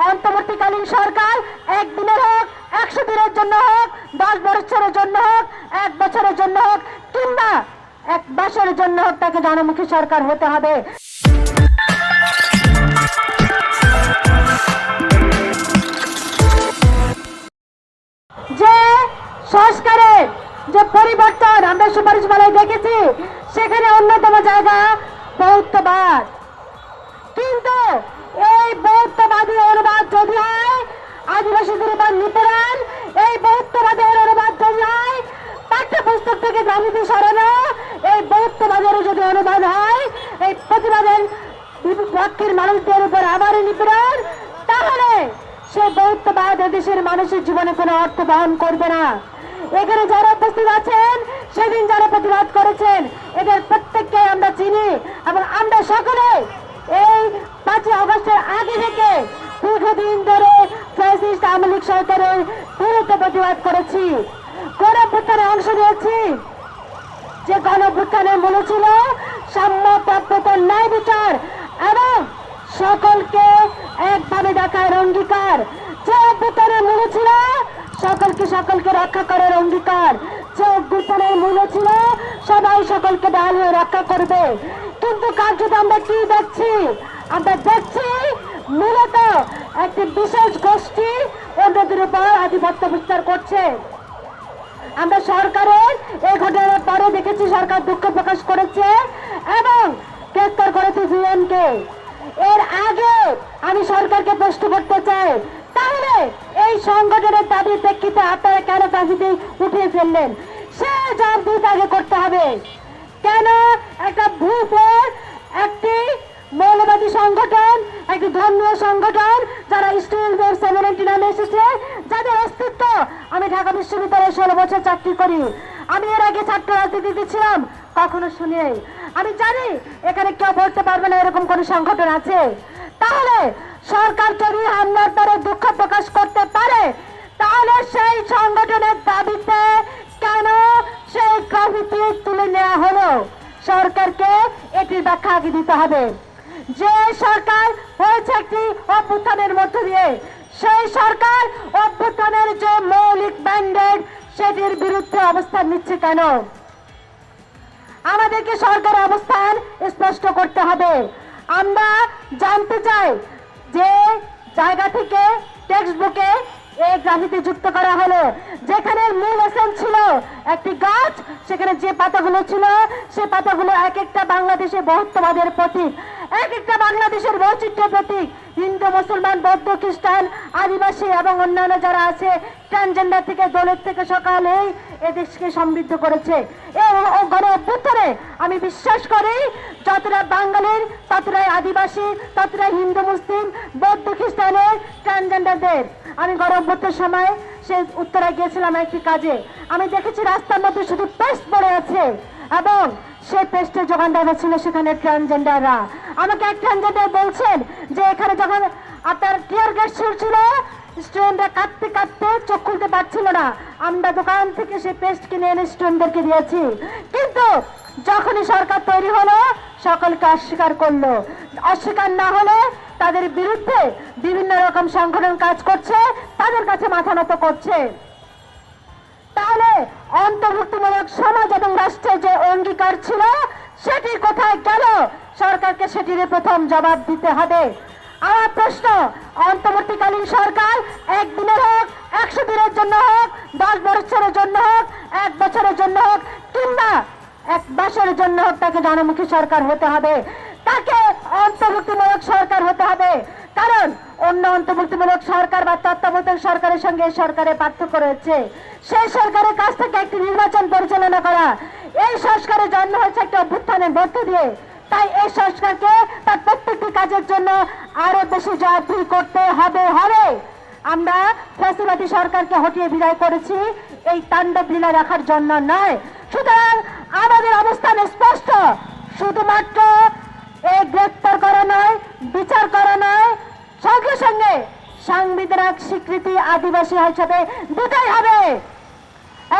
অন্তর্বর্তীকালীন সরকার একদিনের হোক, 100 দিনের জন্য হোক, 10 বছরের জন্য হোক, 1 বছরের জন্য হোক, কিংবা 1 মাসের জন্য হোক, তাকে জনমুখী সরকার হতে হবে। যে সংস্কারের যে পরিবর্তন আমরা সুপারিশ বেলায় দেখেছি, সেখানে অন্যতম জায়গা বৌদ্ধবাদ। কিন্তু এই বৌদ্ধবাদী অনুবাদ যদি হয় আদিবাসীদের উপর নিপীড়ন, এই বৌদ্ধবাদের অনুবাদ যদি হয় পাঠ্যপুস্তক থেকে রাজনীতি সরানো, এই বৌদ্ধবাদের যদি অনুবাদ হয় এই প্রতিবাদের পক্ষের মানুষদের উপর আবারও নিপীড়ন, তাহলে সে বৌদ্ধবাদ দেশের মানুষের জীবনে কোনো অর্থ বহন করবে না। এখানে যারা উপস্থিত আছেন, সেদিন যারা প্রতিবাদ করেছেন, এদের প্রত্যেককে আমরা চিনি এবং আমরা সকলে এই 5 আগস্টের আগে থেকে দীর্ঘদিন ধরে ফ্যাসিস্ট আওয়ামী লীগ সরকারের বিরুদ্ধে প্রতিবাদ করেছি, গণঅভ্যুত্থানে অংশ নিয়েছি। যে গণঅভ্যুত্থানের মূল ছিল সাম্য, প্রাপ্যতা, ন্যায় বিচার এবং সকলকে একভাবে দেখার অঙ্গীকার। যে অভ্যুত্থানের মূল ছিল সকলকে রক্ষা করার অঙ্গীকার। যে অভ্যুত্থানের মূল ছিল সবাই সকলকে ঢাল হয়ে রক্ষা করবে। কিন্তু কার্যত আমরা কি দেখছি? আমরা দেখছি মূলত একটি বিশেষ গোষ্ঠী অন্যদের উপর আধিপত্য বিস্তার করছে। আমরা সরকারের এই ঘটনার পরে দেখেছি সরকার দুঃখ প্রকাশ করেছে এবং গ্রেফতার করেছে জিএমকে। এর আগে আমি সরকারকে প্রশ্ন করতে চাই, তাহলে এই সংগঠনের দাবির প্রেক্ষিতে আপনারা কেন ফাঁসিতে উঠিয়ে ফেললেন? সে জবাব দিতে আগে করতে হবে। কেন একটা ভূপের একটি মৌলবাদী সংগঠন, একটি ধর্মীয় সংগঠন, যারা স্টুডেন্টদের 790 নামে এসেছে, যাদের অস্তিত্ব আমি ঢাকা বিশ্ববিদ্যালয়ে 16 বছর চাকরি করি, আমি এর আগে ছাত্র রাজনীতিতে ছিলাম, কখনো শুনি নাই। আমি জানি এখানে কেউ বলতে পারবে না এরকম কোন সংগঠন আছে। তাহলে সরকার যদি হামলার দ্বারা দুঃখ প্রকাশ করতে পারে, তাহলে সেই সংগঠনের দাবিতে কেন সেই গ্রাফিতি তুলে নেওয়া হলো? সরকারকে এটির ব্যাখ্যা আগে দিতে হবে। যে সরকার হয়েছে একটি অভ্যুত্থানের মধ্য দিয়ে, সেই সরকার অভ্যুত্থানের যে মৌলিক ম্যান্ডেট সেটির বিরুদ্ধে অবস্থান নিচ্ছে কেন? আমাদেরকে সরকারের অবস্থান স্পষ্ট করতে হবে। আমরা জানতে চাই যে জায়গা থেকে টেক্সট বুকে এই গ্রাফিতি যুক্ত করা হলো, যেখানে মূল এসেন্স ছিল একটি গাছ, সেখানে যে পাতাগুলো ছিল সে পাতাগুলো এক একটা বাংলাদেশের বহুত্ববাদের প্রতীক, এক একটা বাংলাদেশের বৈচিত্র্যের প্রতীক। হিন্দু, মুসলমান, বৌদ্ধ, খ্রিস্টান, আদিবাসী এবং অন্যান্য যারা আছে, ট্রান্সজেন্ডার থেকে দলিত থেকে সকালেই এদেশকে সমৃদ্ধ করেছে। এই গণঅভ্যুত্থানে আমি বিশ্বাস করি যতটা বাঙালির, ততটাই আদিবাসী, ততটাই হিন্দু, মুসলিম, বৌদ্ধ, খ্রিস্টানের, ট্রান্সজেন্ডারদের। আমি গণঅভ্যুত্থানের সময় সে উত্তরায় গিয়েছিলাম একটি কাজে, আমি দেখেছি রাস্তার মধ্যে শুধু পেস্ট পড়ে আছে এবং সে পেস্টের যোগানদাতা ছিল সেখানে ট্রান্সজেন্ডাররা। আমাকে এক ট্রান্সজেন্ডার বলছেন যে এখানে যখন আপনার টিয়ার গ্যাস ছুড়ছিল, স্টুডেন্টরা কাঁদতে কাঁদতে চোখ খুলতে পারছিল না, আমরা দোকান থেকে সেই পেস্ট কিনে এনে স্টুডেন্টদেরকে দিয়েছি। কিন্তু যখনই সরকার তৈরি হলো সকলকে অস্বীকার করলো। অস্বীকার না হলে তাদের বিরুদ্ধে বিভিন্ন রকম সংগঠন কাজ করছে, তাদের কাছে মাথা নত করছে। তাহলে অন্তর্ভুক্তিমূলক সমাজ এবং রাষ্ট্রের যে অঙ্গীকার ছিল সেটি কোথায় গেল? সরকারকে সেটির প্রথম জবাব দিতে হবে। আমার প্রশ্ন, অন্তর্বর্তীকালীন সরকার একদিনের হোক, 100 দিনের জন্য হোক, 10 বছরের জন্য হোক, 1 বছরের জন্য হোক, কিংবা 1 মাসের জন্য হোক, তাকে জনমুখী সরকার হতে হবে, তাকে অন্তর্ভুক্তিমূলক সরকার হতে হবে। কারণ অন্য অন্তর্ভুক্তিমূলক সরকার বা তত্ত্বাবধায়ক সরকারের সঙ্গে এই সরকারের পার্থক্য রয়েছে। সেই সরকারের কাছ থেকে একটি নির্বাচন পরিচালনা করা, এই সংস্কারের জন্ম হয়েছে একটা অভ্যুত্থানের মধ্য দিয়ে। তাই এই সংস্কারকে তার প্রত্যেকটি কাজের জন্য আরো বেশি জবাবদিহি করতে হবে। আমরা ফ্যাসিবাদী সরকারকে হটিয়ে বিদায় করেছি এই তাণ্ডব লীলা রাখার জন্য নয়। সুতরাং আমাদের অবস্থান স্পষ্ট, শুধুমাত্র এই গ্রেফতার করা নয়, বিচার করা নয়, সঙ্গে সঙ্গে সাংবিধানিক স্বীকৃতি আদিবাসী হিসাবে দিতেই হবে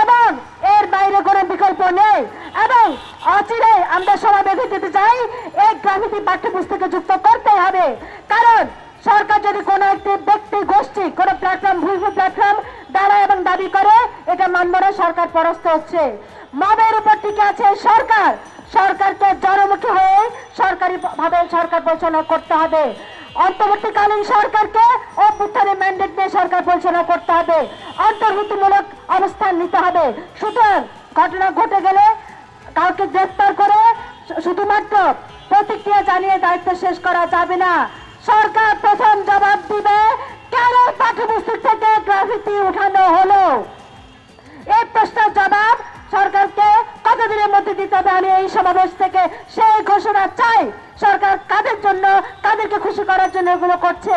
এবং এর বাইরে কোনো বিকল্প নেই। এবং অচিরে আমরা সবাই বেঁধে দিতে চাই এই গ্রাফিতি পাঠ্যপুস্তকে যুক্ত করতে হবে। কারণ সরকার যদি কোনো একটি ব্যক্তি গোষ্ঠী কোনো প্ল্যাটফর্ম ভুল প্ল্যাটফর্ম দাঁড়ায় এবং দাবি করে, এটা মানব না, সরকার পরাস্ত হচ্ছে। মবের উপর টিকে আছে সরকার। সরকারকে জনমুখী হয়ে সরকারি ভাবে সরকার পরিচালনা করতে হবে। অন্তর্বর্তীকালীন সরকারকে অভ্যুত্থানের ম্যান্ডেট দিয়ে সরকার পরিচালনা করতে হবে, অন্তর্ভুক্তিমূলক অবস্থান নিতে হবে। সুতরাং ঘটনা ঘটে গেলে কাউকে গ্রেফতার করে শুধুমাত্র প্রতিক্রিয়া জানিয়ে দায়িত্ব শেষ করা যাবে না। সরকার প্রথম জবাব দিবে কেন পাঠ্যপুস্তক থেকে গ্রাফিতি উঠানো হলো। এই প্রশ্নের জবাব সরকারকে কতদিনের মধ্যে দিতে হবে। আমি এই সমাবেশ থেকে সেই ঘোষণা চাই। সরকার কাদের জন্য, কাদেরকে খুশি করার জন্য এগুলো করছে?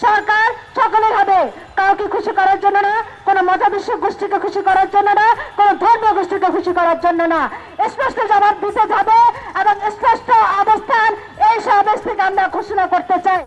সরকার সকলের হবে, কাউকে খুশি করার জন্য না, কোনো মতাদর্শ গোষ্ঠীকে খুশি করার জন্য না, কোনো ধর্মীয় গোষ্ঠীকে খুশি করার জন্য না। স্পষ্ট জবাব দিতে হবে এবং স্পষ্ট অবস্থান এই সমাবেশ থেকে আমরা ঘোষণা করতে চাই।